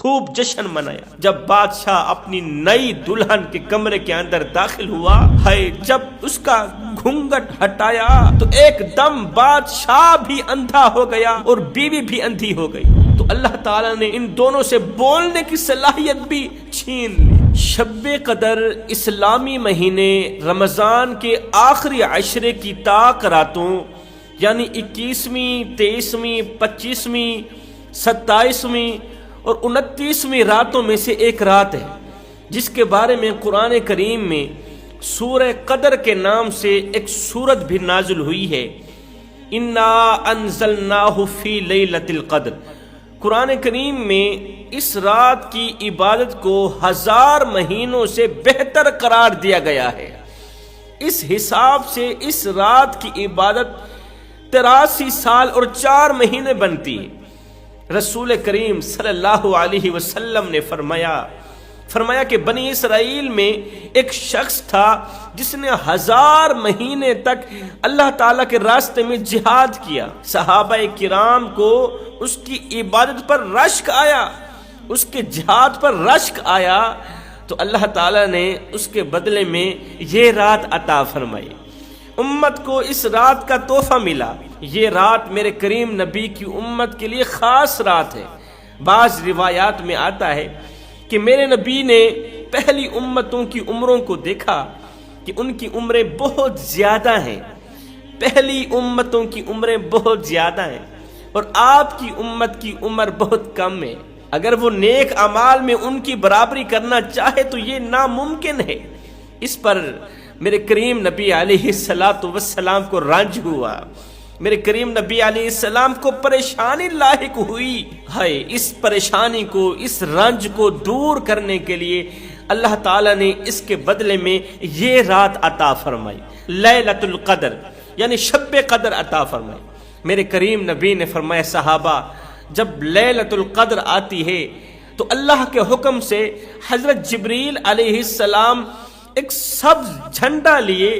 خوب جشن منایا۔ جب بادشاہ اپنی نئی دلہن کے کمرے کے اندر داخل ہوا، جب اس کا گھونگھٹ ہٹایا تو ایک دم بادشاہ بھی اندھا ہو گیا اور بیوی بھی اندھی ہو گئی۔ تو اللہ تعالیٰ نے ان دونوں سے بولنے کی صلاحیت بھی چھین لی۔ شب قدر اسلامی مہینے رمضان کے آخری عشرے کی طاق راتوں یعنی 21ویں، 23ویں، 25ویں، 27ویں اور 29ویں راتوں میں سے ایک رات ہے، جس کے بارے میں قرآن کریم میں سورہ قدر کے نام سے ایک سورت بھی نازل ہوئی ہے۔ انا انزلناہ فی لیلۃ القدر۔ قرآن کریم میں اس رات کی عبادت کو 1000 مہینوں سے بہتر قرار دیا گیا ہے۔ اس حساب سے اس رات کی عبادت 83 سال اور 4 مہینے بنتی ہے۔ رسول کریم صلی اللہ علیہ وسلم نے فرمایا کہ بنی اسرائیل میں ایک شخص تھا جس نے 1000 مہینے تک اللہ تعالیٰ کے راستے میں جہاد کیا۔ صحابہ کرام کو اس کی عبادت پر رشک آیا، اس کے جہاد پر رشک آیا، تو اللہ تعالیٰ نے اس کے بدلے میں یہ رات عطا فرمائی۔ امت کو اس رات کا تحفہ ملا۔ یہ رات میرے کریم نبی کی امت کے لیے خاص رات ہے۔ بعض روایات میں آتا ہے کہ میرے نبی نے پہلی امتوں کی عمروں کو دیکھا کہ ان کی عمریں بہت زیادہ ہیں، پہلی امتوں کی عمریں بہت زیادہ ہیں اور آپ کی امت کی عمر بہت کم ہے۔ اگر وہ نیک اعمال میں ان کی برابری کرنا چاہے تو یہ ناممکن ہے۔ اس پر میرے کریم نبی علیہ السلام کو رنج ہوا، میرے کریم نبی علیہ السلام کو پریشانی لاحق ہوئی۔ اس پریشانی کو، اس رنج کو دور کرنے کے لیے اللہ تعالیٰ نے اس کے بدلے میں یہ رات عطا فرمائی، لیلۃ القدر یعنی شب قدر عطا فرمائی۔ میرے کریم نبی نے فرمایا صحابہ جب لیلۃ القدر آتی ہے تو اللہ کے حکم سے حضرت جبریل علیہ السلام ایک سبز جھنڈا لیے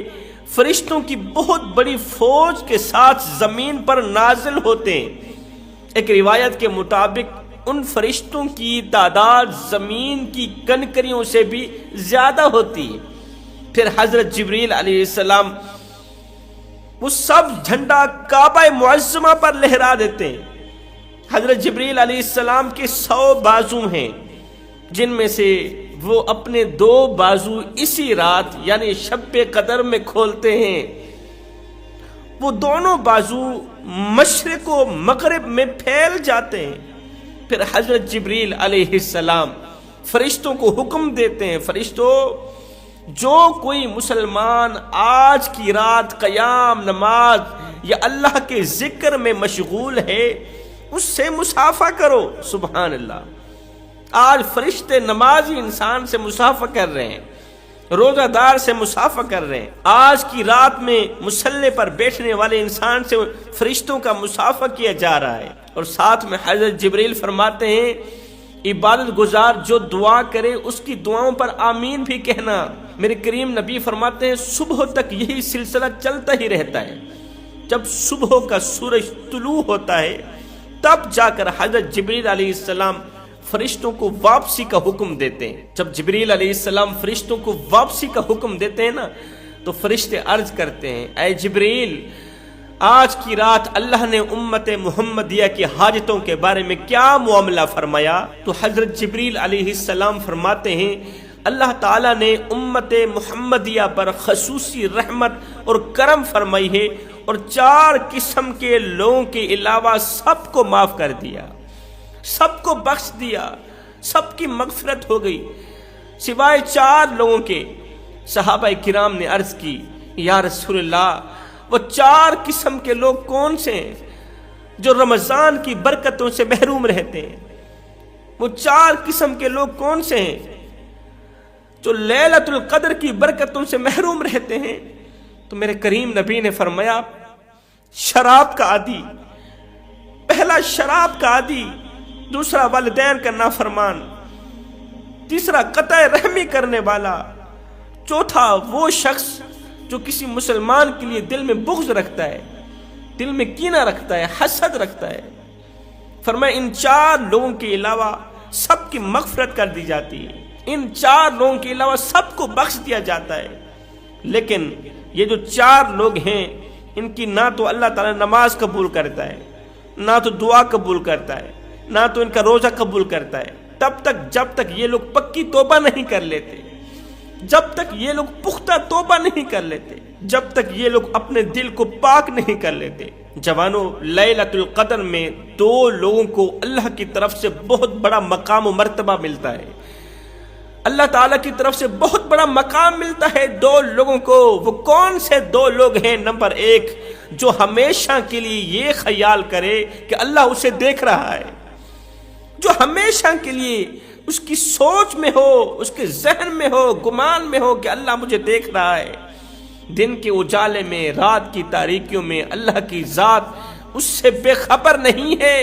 فرشتوں کی بہت بڑی فوج کے ساتھ زمین پر نازل ہوتے ہیں۔ ایک روایت کے مطابق ان فرشتوں کی تعداد زمین کی کنکریوں سے بھی زیادہ ہوتی ہے۔ پھر حضرت جبریل علیہ السلام وہ سبز جھنڈا کعبہ معظمہ پر لہرا دیتے ہیں۔ حضرت جبریل علیہ السلام کے 100 بازو ہیں، جن میں سے وہ اپنے 2 بازو اسی رات یعنی شب قدر میں کھولتے ہیں۔ وہ دونوں بازو مشرق و مغرب میں پھیل جاتے ہیں۔ پھر حضرت جبریل علیہ السلام فرشتوں کو حکم دیتے ہیں، فرشتوں جو کوئی مسلمان آج کی رات قیام، نماز یا اللہ کے ذکر میں مشغول ہے اس سے مصافحہ کرو۔ سبحان اللہ، آج فرشتے نمازی انسان سے مصافحہ کر رہے ہیں، روزہ دار سے مصافحہ کر رہے ہیں۔ آج کی رات میں مصلی پر بیٹھنے والے انسان سے فرشتوں کا مصافحہ کیا جا رہا ہے۔ اور ساتھ میں حضرت جبریل فرماتے ہیں عبادت گزار جو دعا کرے اس کی دعاؤں پر آمین بھی کہنا۔ میرے کریم نبی فرماتے ہیں صبح تک یہی سلسلہ چلتا ہی رہتا ہے۔ جب صبح کا سورج طلوع ہوتا ہے تب جا کر حضرت جبریل علیہ السلام فرشتوں کو واپسی کا حکم دیتے ہیں۔ جب جبریل علیہ السلام فرشتوں کو واپسی کا حکم دیتے ہیں نا تو فرشتے عرض کرتے ہیں اے جبریل، آج کی رات اللہ نے امت محمدیہ کی حاجتوں کے بارے میں کیا معاملہ فرمایا؟ تو حضرت جبریل علیہ السلام فرماتے ہیں اللہ تعالیٰ نے امت محمدیہ پر خصوصی رحمت اور کرم فرمائی ہے اور 4 قسم کے لوگوں کے علاوہ سب کو معاف کر دیا، سب کو بخش دیا، سب کی مغفرت ہو گئی سوائے 4 لوگوں کے۔ صحابہ کرام نے عرض کی یا رسول اللہ وہ 4 قسم کے لوگ کون سے ہیں جو رمضان کی برکتوں سے محروم رہتے ہیں؟ وہ 4 قسم کے لوگ کون سے ہیں جو لیلۃ القدر کی برکتوں سے محروم رہتے ہیں؟ تو میرے کریم نبی نے فرمایا شراب کا عادی، پہلا شراب کا عادی، دوسرا والدین کا نافرمان، تیسرا قطع رحمی کرنے والا، چوتھا وہ شخص جو کسی مسلمان کے لیے دل میں بغض رکھتا ہے، دل میں کینہ رکھتا ہے، حسد رکھتا ہے۔ فرمایا ان 4 لوگوں کے علاوہ سب کی مغفرت کر دی جاتی ہے، ان 4 لوگوں کے علاوہ سب کو بخش دیا جاتا ہے۔ لیکن یہ جو 4 لوگ ہیں، ان کی نہ تو اللہ تعالیٰ نماز قبول کرتا ہے، نہ تو دعا قبول کرتا ہے، نہ تو ان کا روزہ قبول کرتا ہے، جب تک یہ لوگ پکی توبہ نہیں کر لیتے، جب تک یہ لوگ پختہ توبہ نہیں کر لیتے، جب تک یہ لوگ اپنے دل کو پاک نہیں کر لیتے۔ جوانوں، لیلۃ القدر میں 2 لوگوں کو اللہ کی طرف سے بہت بڑا مقام و مرتبہ ملتا ہے، اللہ تعالیٰ کی طرف سے بہت بڑا مقام ملتا ہے 2 لوگوں کو۔ وہ کون سے 2 لوگ ہیں؟ نمبر 1، جو ہمیشہ کے لیے یہ خیال کرے کہ اللہ اسے دیکھ رہا ہے، جو ہمیشہ کے لیے اس کی سوچ میں ہو، اس کے ذہن میں ہو، گمان میں ہو کہ اللہ مجھے دیکھ رہا ہے۔ دن کے اجالے میں، رات کی تاریکیوں میں اللہ کی ذات اس سے بے خبر نہیں ہے،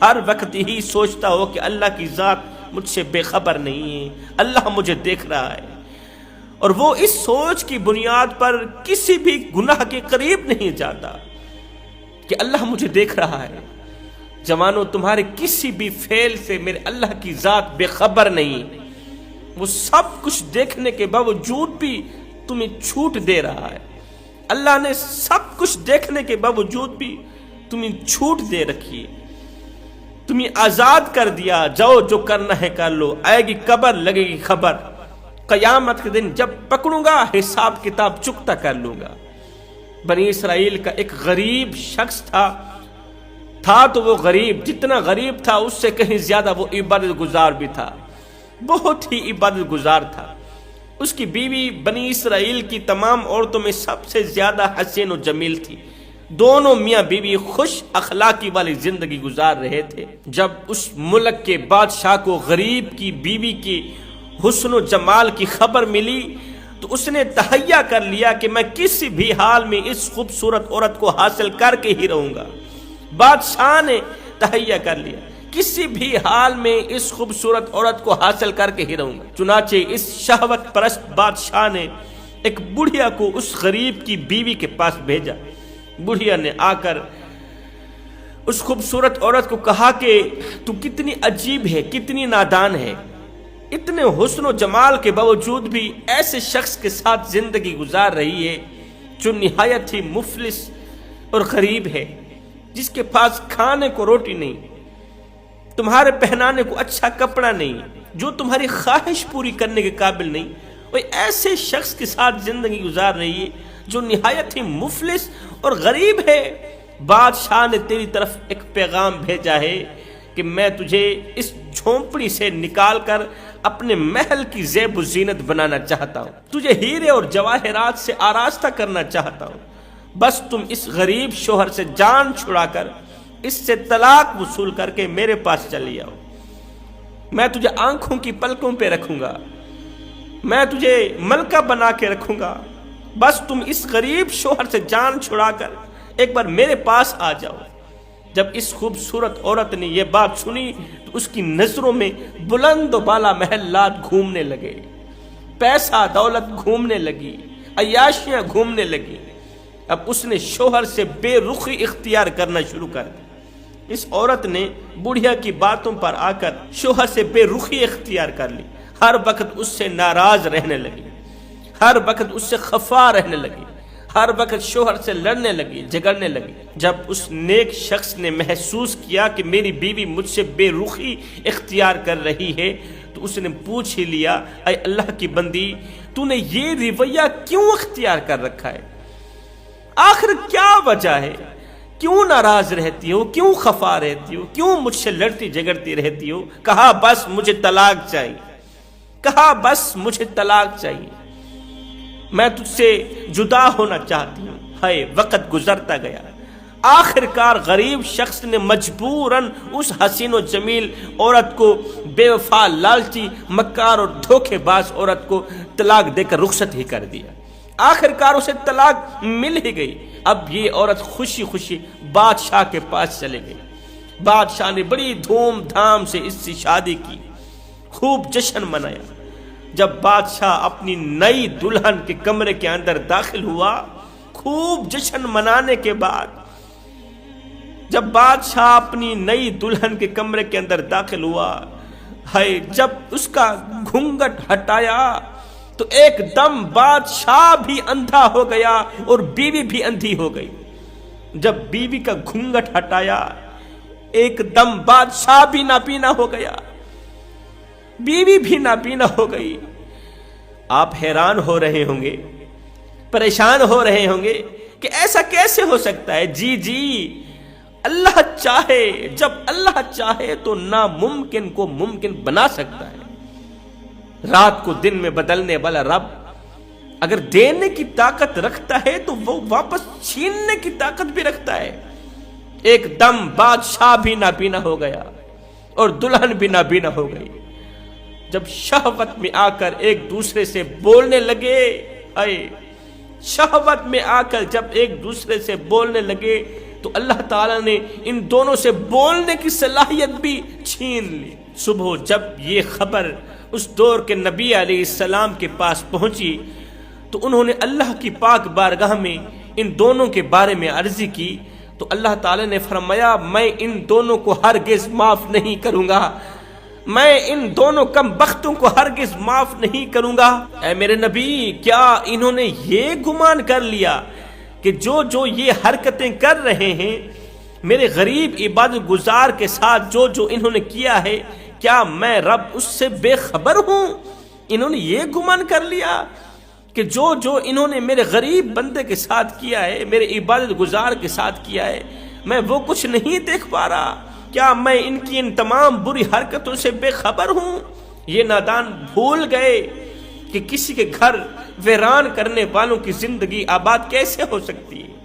ہر وقت یہی سوچتا ہو کہ اللہ کی ذات مجھ سے بے خبر نہیں ہے، اللہ مجھے دیکھ رہا ہے، اور وہ اس سوچ کی بنیاد پر کسی بھی گناہ کے قریب نہیں جاتا کہ اللہ مجھے دیکھ رہا ہے۔ جوانوں، تمہارے کسی بھی فعل سے میرے اللہ کی ذات بے خبر نہیں، وہ سب کچھ دیکھنے کے باوجود بھی تمہیں چھوٹ دے رہا ہے۔ اللہ نے سب کچھ دیکھنے کے باوجود بھی تمہیں چھوٹ دے رکھی ہے، تمہیں آزاد کر دیا، جاؤ جو کرنا ہے کر لو، آئے گی قبر، لگے گی خبر، قیامت کے دن جب پکڑوں گا حساب کتاب چکتا کر لوں گا۔ بنی اسرائیل کا ایک غریب شخص تھا تو وہ غریب، جتنا غریب تھا اس سے کہیں زیادہ وہ عبادت گزار بھی تھا، بہت ہی عبادت گزار تھا۔ اس کی بیوی بنی اسرائیل کی تمام عورتوں میں سب سے زیادہ حسین و جمیل تھی، دونوں میاں بیوی خوش اخلاقی والی زندگی گزار رہے تھے۔ جب اس ملک کے بادشاہ کو غریب کی بیوی کی حسن و جمال کی خبر ملی تو اس نے تہیہ کر لیا کہ میں کسی بھی حال میں اس خوبصورت عورت کو حاصل کر کے ہی رہوں گا۔ بادشاہ نے تہیہ کر لیا، کسی بھی حال میں اس خوبصورت عورت کو حاصل کر کے ہی رہوں گا۔ چنانچہ اس شہوت پرست بادشاہ نے ایک بڑھیا کو اس غریب کی بیوی کے پاس بھیجا۔ بڑھیا نے آ کر اس خوبصورت عورت کو کہا کہ تو کتنی عجیب ہے، کتنی نادان ہے، اتنے حسن و جمال کے باوجود بھی ایسے شخص کے ساتھ زندگی گزار رہی ہے جو نہایت ہی مفلس اور غریب ہے، جس کے پاس کھانے کو روٹی نہیں، تمہارے پہنانے کو اچھا کپڑا نہیں، جو تمہاری خواہش پوری کرنے کے قابل نہیں، وہ ایسے شخص کے ساتھ زندگی گزار رہی ہے جو نہایت ہی مفلس اور غریب ہے۔ بادشاہ نے تیری طرف ایک پیغام بھیجا ہے کہ میں تجھے اس جھونپڑی سے نکال کر اپنے محل کی زیب و زینت بنانا چاہتا ہوں، تجھے ہیرے اور جواہرات سے آراستہ کرنا چاہتا ہوں، بس تم اس غریب شوہر سے جان چھڑا کر اس سے طلاق وصول کر کے میرے پاس چلی آؤ، میں تجھے آنکھوں کی پلکوں پہ رکھوں گا، میں تجھے ملکہ بنا کے رکھوں گا، بس تم اس غریب شوہر سے جان چھڑا کر ایک بار میرے پاس آ جاؤ۔ جب اس خوبصورت عورت نے یہ بات سنی تو اس کی نظروں میں بلند و بالا محلات گھومنے لگے، پیسہ دولت گھومنے لگی، عیاشیاں گھومنے لگی۔ اب اس نے شوہر سے بے رخی اختیار کرنا شروع کر دی۔ اس عورت نے بڑھیا کی باتوں پر آ کر شوہر سے بے رخی اختیار کر لی، ہر وقت اس سے ناراض رہنے لگی، ہر وقت اس سے خفا رہنے لگی، ہر وقت شوہر سے لڑنے لگی، جھگڑنے لگی۔ جب اس نیک شخص نے محسوس کیا کہ میری بیوی مجھ سے بے رخی اختیار کر رہی ہے تو اس نے پوچھ ہی لیا، اے اللہ کی بندی، تو نے یہ رویہ کیوں اختیار کر رکھا ہے؟ آخر کیا وجہ ہے؟ کیوں ناراض رہتی ہو؟ کیوں خفا رہتی ہو؟ کیوں مجھ سے لڑتی جھگڑتی رہتی ہو؟ کہا بس مجھے طلاق چاہیے، کہا بس مجھے طلاق چاہیے، میں تجھ سے جدا ہونا چاہتی ہوں۔ ہائے وقت گزرتا گیا، آخر کار غریب شخص نے مجبوراً اس حسین و جمیل عورت کو، بے وفا لالچی مکار اور دھوکے باز عورت کو طلاق دے کر رخصت ہی کر دیا۔ آخر کار اسے طلاق مل ہی گئی۔ اب یہ عورت خوشی خوشی بادشاہ کے پاس چلے گئی۔ بادشاہ نے بڑی دھوم دھام سے اس سے شادی کی، خوب جشن منایا۔ جب بادشاہ اپنی نئی دلہن کے کمرے کے اندر داخل ہوا، خوب جشن منانے کے بعد جب بادشاہ اپنی نئی دلہن کے کمرے کے اندر داخل ہوا، ہے جب اس کا گھونگٹ ہٹایا تو ایک دم بادشاہ بھی اندھا ہو گیا اور بیوی بھی اندھی ہو گئی۔ جب بیوی کا گھونگٹ ہٹایا ایک دم بادشاہ بھی نابینا ہو گیا، بیوی بھی نابینا ہو گئی۔ آپ حیران ہو رہے ہوں گے، پریشان ہو رہے ہوں گے کہ ایسا کیسے ہو سکتا ہے؟ جی اللہ چاہے، جب اللہ چاہے تو ناممکن کو ممکن بنا سکتا ہے۔ رات کو دن میں بدلنے والا رب اگر دینے کی طاقت رکھتا ہے تو وہ واپس چھیننے کی طاقت بھی رکھتا ہے۔ ایک دم بادشاہ بھی نابینا ہو گیا اور دلہن بھی نابینا ہو گئی۔ جب شہوت میں آ کر ایک دوسرے سے بولنے لگے، شہوت میں آ کر جب ایک دوسرے سے بولنے لگے تو اللہ تعالیٰ نے ان دونوں سے بولنے کی صلاحیت بھی چھین لی۔ صبح جب یہ خبر اس دور کے نبی علیہ السلام کے پاس پہنچی تو انہوں نے اللہ کی پاک بارگاہ میں ان دونوں کے بارے میں عرضی کی تو اللہ تعالیٰ نے فرمایا میں ان دونوں کو ہرگز معاف نہیں کروں گا، میں ان دونوں کم بختوں کو ہرگز معاف نہیں کروں گا۔ اے میرے نبی، کیا انہوں نے یہ گمان کر لیا کہ جو یہ حرکتیں کر رہے ہیں میرے غریب عبادت گزار کے ساتھ جو انہوں نے کیا ہے، کیا میں رب اس سے بے خبر ہوں؟ انہوں نے یہ گمان کر لیا کہ جو انہوں نے میرے غریب بندے کے ساتھ کیا ہے، میرے عبادت گزار کے ساتھ کیا ہے، میں وہ کچھ نہیں دیکھ پا رہا؟ کیا میں ان کی ان تمام بری حرکتوں سے بے خبر ہوں؟ یہ نادان بھول گئے کہ کسی کے گھر ویران کرنے والوں کی زندگی آباد کیسے ہو سکتی ہے۔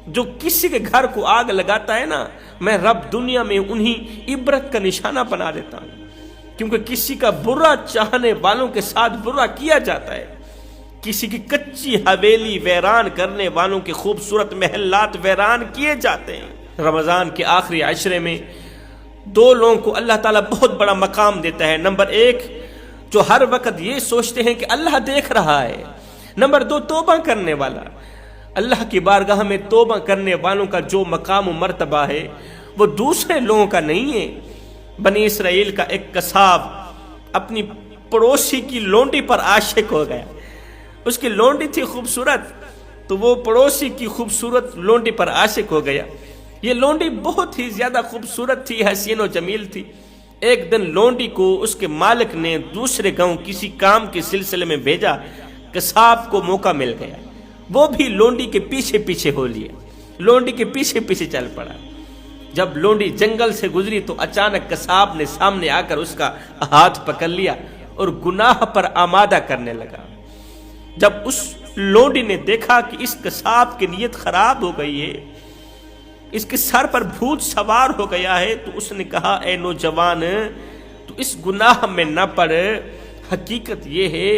جو کسی کے گھر کو آگ لگاتا ہے نا، میں رب دنیا میں انہی عبرت کا نشانہ بنا دیتا ہوں، کیونکہ کسی کا برا چاہنے والوں کے ساتھ برا کیا جاتا ہے، کسی کی کچی حویلی ویران کرنے والوں کے خوبصورت محلات ویران کیے جاتے ہیں۔ رمضان کے آخری عشرے میں دو لوگوں کو اللہ تعالیٰ بہت بڑا مقام دیتا ہے۔ نمبر ایک، جو ہر وقت یہ سوچتے ہیں کہ اللہ دیکھ رہا ہے۔ نمبر دو، توبہ کرنے والا۔ اللہ کی بارگاہ میں توبہ کرنے والوں کا جو مقام و مرتبہ ہے وہ دوسرے لوگوں کا نہیں ہے۔ بنی اسرائیل کا ایک قصاب اپنی پڑوسی کی لونڈی پر عاشق ہو گیا۔ اس کی لونڈی تھی خوبصورت تو وہ پڑوسی کی خوبصورت لونڈی پر عاشق ہو گیا۔ یہ لونڈی بہت ہی زیادہ خوبصورت تھی، حسین و جمیل تھی۔ ایک دن لونڈی کو اس کے مالک نے دوسرے گاؤں کسی کام کے سلسلے میں بھیجا۔ قصاب کو موقع مل گیا، وہ بھی لونڈی کے پیچھے پیچھے ہو لیا، لونڈی کے پیچھے پیچھے چل پڑا۔ جب لونڈی جنگل سے گزری تو اچانک قصاب نے سامنے آ کر اس کا ہاتھ پکڑ لیا اور گناہ پر آمادہ کرنے لگا۔ جب اس لونڈی نے دیکھا کہ اس قصاب کی نیت خراب ہو گئی ہے، اس کے سر پر بھوت سوار ہو گیا ہے، تو اس نے کہا اے نوجوان، تو اس گناہ میں نہ پڑ۔ حقیقت یہ ہے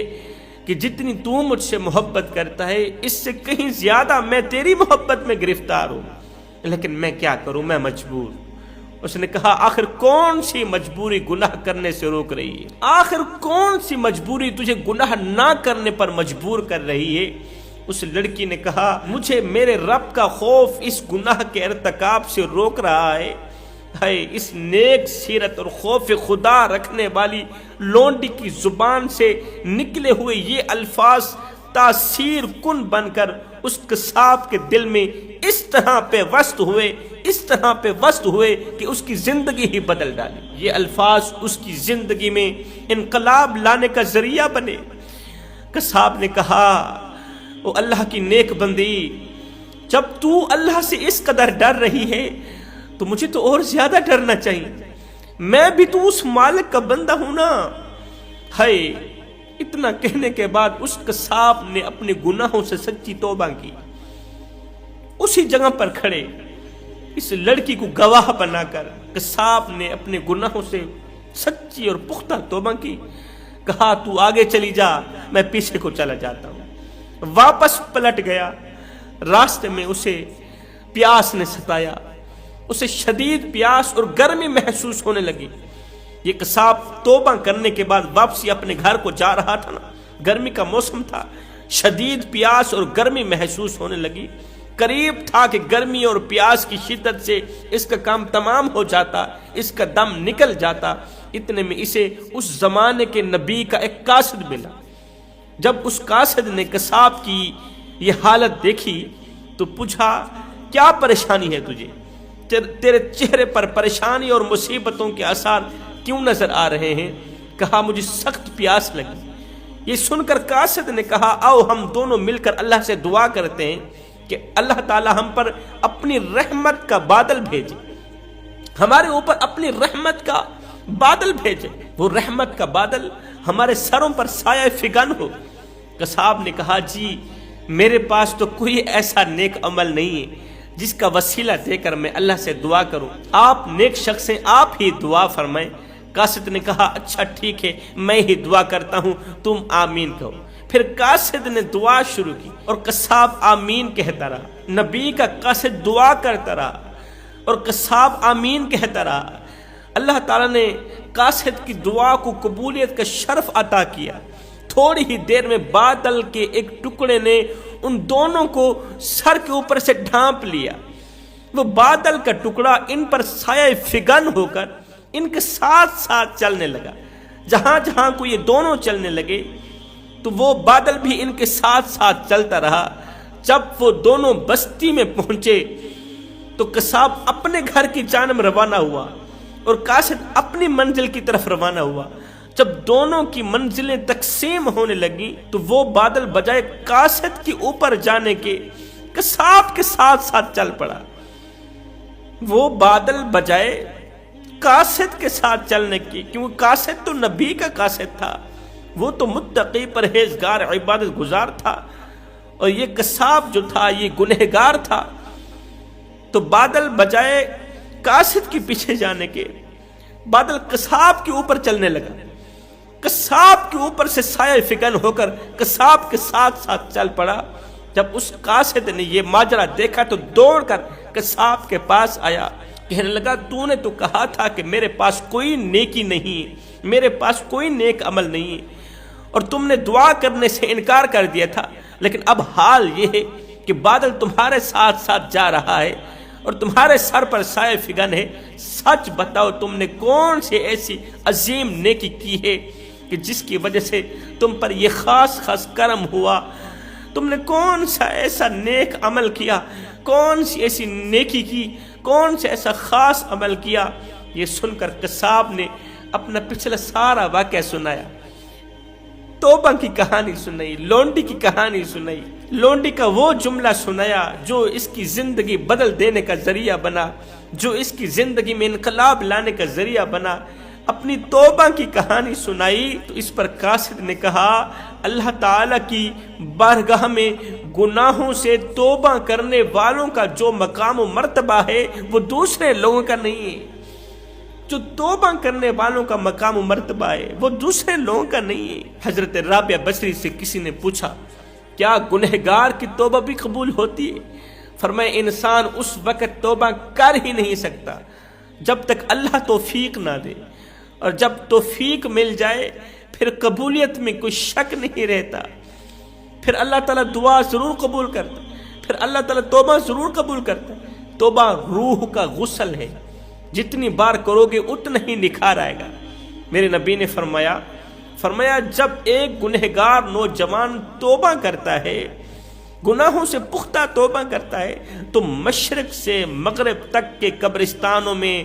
کہ جتنی تو مجھ سے محبت کرتا ہے اس سے کہیں زیادہ میں تیری محبت میں گرفتار ہوں، لیکن میں کیا کروں، میں مجبور۔ اس نے کہا آخر کون سی مجبوری گناہ کرنے سے روک رہی ہے؟ آخر کون سی مجبوری تجھے گناہ نہ کرنے پر مجبور کر رہی ہے؟ اس لڑکی نے کہا مجھے میرے رب کا خوف اس گناہ کے ارتکاب سے روک رہا ہے۔ اس نیک سیرت اور خوف خدا رکھنے والی لونڈی کی زبان سے نکلے ہوئے یہ الفاظ تاثیر کن بن کر اس قصاب کے دل میں اس طرح پہ وسط ہوئے کہ اس کی زندگی ہی بدل ڈالی۔ یہ الفاظ اس کی زندگی میں انقلاب لانے کا ذریعہ بنے۔ قصاب نے کہا او اللہ کی نیک بندی، جب تو اللہ سے اس قدر ڈر رہی ہے تو مجھے تو اور زیادہ ڈرنا چاہیے، میں بھی تو اس مالک کا بندہ ہوں نا۔ اتنا کہنے کے بعد اس قصاب نے اپنے گناہوں سے سچی توبہ کی۔ اسی جگہ پر کھڑے اس لڑکی کو گواہ بنا کر قصاب نے اپنے گناہوں سے سچی اور پختہ توبہ کی۔ کہا تو آگے چلی جا، میں پیچھے کو چلا جاتا ہوں۔ واپس پلٹ گیا۔ راستے میں اسے پیاس نے ستایا، اسے شدید پیاس اور گرمی محسوس ہونے لگی۔ یہ قصاب توبہ کرنے کے بعد واپسی اپنے گھر کو جا رہا تھا نا، گرمی کا موسم تھا، شدید پیاس اور گرمی محسوس ہونے لگی۔ قریب تھا کہ گرمی اور پیاس کی شدت سے اس کا کام تمام ہو جاتا، اس کا دم نکل جاتا۔ اتنے میں اسے اس زمانے کے نبی کا ایک قاصد ملا۔ جب اس قاصد نے قصاب کی یہ حالت دیکھی تو پوچھا کیا پریشانی ہے تجھے؟ تیرے چہرے پر پریشانی اور مصیبتوں کے آثار کیوں نظر آ رہے ہیں؟ کہا مجھے سخت پیاس لگی۔ یہ سن کر قاصد نے کہا آؤ ہم دونوں مل کر اللہ سے دعا کرتے ہیں کہ اللہ تعالی ہم پر اپنی رحمت کا بادل بھیجے، ہمارے اوپر اپنی رحمت کا بادل بھیجے، وہ رحمت کا بادل ہمارے سروں پر سایہ فگن ہو۔ قصاب نے کہا جی میرے پاس تو کوئی ایسا نیک عمل نہیں ہے جس کا وسیلہ دے کر میں اللہ سے دعا کروں، آپ نیک شخص ہیں، آپ ہی دعا فرمائیں۔ قاصد نے کہا اچھا ٹھیک ہے میں ہی دعا کرتا ہوں، تم آمین کہو۔ پھر قاصد نے دعا شروع کی اور قصاب آمین کہتا رہا، نبی کا قاصد دعا کرتا رہا اور قصاب آمین کہتا رہا۔ اللہ تعالیٰ نے قاصد کی دعا کو قبولیت کا شرف عطا کیا۔ تھوڑی ہی دیر میں بادل کے ایک ٹکڑے نے ان دونوں کو سر کے اوپر سے ڈھانپ لیا۔ وہ بادل کا ٹکڑا ان پر سایہ فگن ہو کر ان کے ساتھ ساتھ چلنے لگا۔ جہاں جہاں کو یہ دونوں چلنے لگے تو وہ بادل بھی ان کے ساتھ ساتھ چلتا رہا۔ جب وہ دونوں بستی میں پہنچے تو قصاب اپنے گھر کی جانب روانہ ہوا اور قاصد اپنی منزل کی طرف روانہ ہوا۔ جب دونوں کی منزلیں تقسیم ہونے لگی تو وہ بادل بجائے قاصد کے اوپر جانے کے قصاب کے ساتھ ساتھ چل پڑا۔ وہ بادل بجائے قاصد کے ساتھ چلنے کی، کیونکہ قاصد تو نبی کا قاصد تھا، وہ تو متقی پرہیزگار عبادت گزار تھا، اور یہ قصاب جو تھا یہ گنہگار تھا۔ تو بادل بجائے قاصد کے پیچھے جانے کے بادل قصاب کے اوپر چلنے لگا۔ قصاب کے اوپر سے سایہ فگن ہو کر قصاب کے ساتھ ساتھ چل پڑا۔ جب اس قاصد نے یہ ماجرا دیکھا تو دوڑ کر قصاب کے پاس آیا، کہنے لگا تو نے تو کہا تھا کہ میرے پاس کوئی نیکی نہیں، میرے پاس کوئی نیک عمل نہیں، اور تم نے دعا کرنے سے انکار کر دیا تھا، لیکن اب حال یہ ہے کہ بادل تمہارے ساتھ ساتھ جا رہا ہے اور تمہارے سر پر سایہ فگن ہے۔ سچ بتاؤ تم نے کون سی ایسی عظیم نیکی کی ہے کہ جس کی وجہ سے تم پر یہ خاص خاص کرم ہوا؟ تم نے کون سا ایسا نیک عمل کیا، کون سی ایسی نیکی کی، کون سا ایسا خاص عمل کیا؟ یہ سن کر قصاب نے اپنا پچھلا سارا واقعہ سنایا، توبہ کی کہانی سنائی، لونڈی کی کہانی سنائی، لونڈی کا وہ جملہ سنایا جو اس کی زندگی بدل دینے کا ذریعہ بنا، جو اس کی زندگی میں انقلاب لانے کا ذریعہ بنا، اپنی توبہ کی کہانی سنائی۔ تو اس پر قاصد نے کہا اللہ تعالیٰ کی بارگاہ میں گناہوں سے توبہ کرنے والوں کا جو مقام و مرتبہ ہے وہ دوسرے لوگوں کا نہیں ہے، جو توبہ کرنے والوں کا مقام و مرتبہ ہے وہ دوسرے لوگوں کا نہیں ہے۔ حضرت رابعہ بصری سے کسی نے پوچھا کیا گنہگار کی توبہ بھی قبول ہوتی ہے؟ فرمایا انسان اس وقت توبہ کر ہی نہیں سکتا جب تک اللہ توفیق نہ دے، اور جب توفیق مل جائے پھر قبولیت میں کوئی شک نہیں رہتا، پھر اللہ تعالیٰ دعا ضرور قبول کرتا، پھر اللہ تعالیٰ توبہ ضرور قبول کرتا۔ توبہ روح کا غسل ہے، جتنی بار کرو گے اتنا ہی نکھار آئے گا۔ میرے نبی نے فرمایا جب ایک گنہگار نوجوان توبہ کرتا ہے، گناہوں سے پختہ توبہ کرتا ہے، تو مشرق سے مغرب تک کے قبرستانوں میں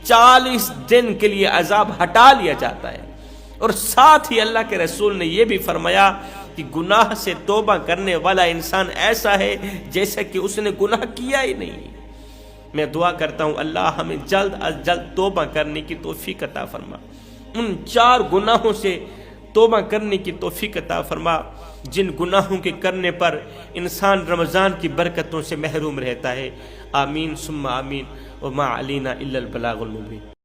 40 دن کے لیے عذاب ہٹا لیا جاتا ہے۔ اور ساتھ ہی اللہ کے رسول نے یہ بھی فرمایا کہ گناہ سے توبہ کرنے والا انسان ایسا ہے جیسا کہ اس نے گناہ کیا ہی نہیں۔ میں دعا کرتا ہوں اللہ ہمیں جلد از جلد توبہ کرنے کی توفیق عطا فرما، ان 4 گناہوں سے توبہ کرنے کی توفیق عطا فرما جن گناہوں کے کرنے پر انسان رمضان کی برکتوں سے محروم رہتا ہے۔ آمین ثم آمین، وما علینا الا البلاغ المبین۔